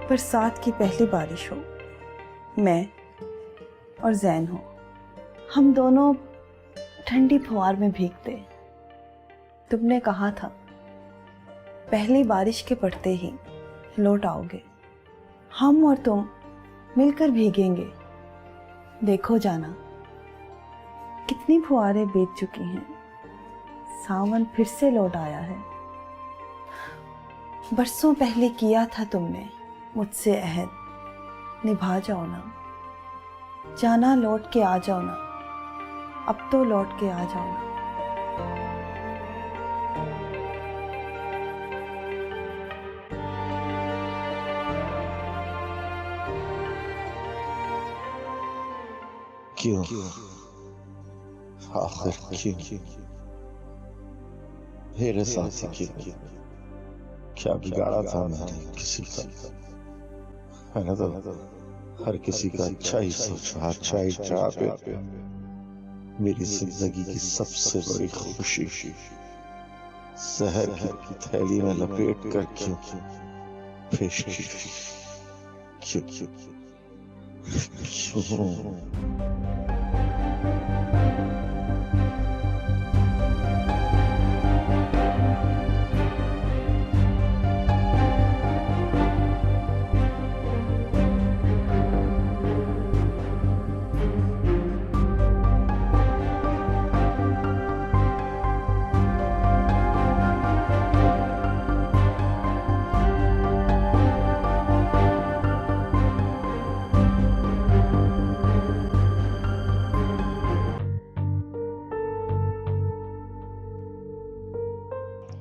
बरसात की पहली बारिश हो, मैं और जैन हो, हम दोनों ठंडी फुहार में भीगते। तुमने कहा था पहली बारिश के पड़ते ही लौट आओगे, हम और तुम मिलकर भीगेंगे। देखो जाना, कितनी फुहारें बीत चुकी हैं, सावन फिर से लौट आया है। बरसों पहले किया था तुमने मुझसे अहद, निभा जाओ ना, जाना लौट के आ जाओ ना, अब तो लौट के आ जाओ ना। क्यों आखिर क्यों मेरे साथ ही क्यों? क्या बिगाड़ा था मैंने किसी का? मैंने तो हर किसी का अच्छा ही सोचा, अच्छा ही चाहा पे मेरी जिंदगी की सबसे बड़ी खुशी शहर की थैली में लपेट कर क्यों पेश की? क्यों क्यों क्यों?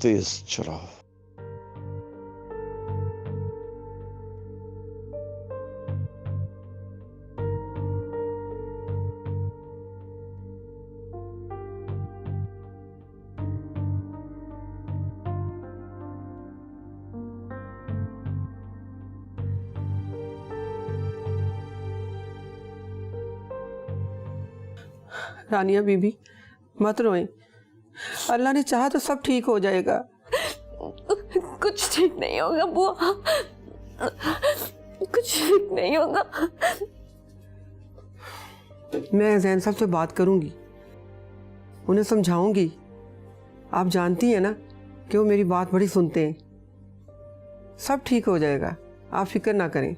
तेज चलाओ। रानिया बीबी मत रोएं, अल्लाह ने चाहा तो सब ठीक हो जाएगा। कुछ ठीक नहीं होगा बुआ, कुछ ठीक नहीं होगा। मैं जैन साहब से बात करूंगी, उन्हें समझाऊंगी। आप जानती हैं ना कि वो मेरी बात बड़ी सुनते हैं। सब ठीक हो जाएगा, आप फिक्र ना करें।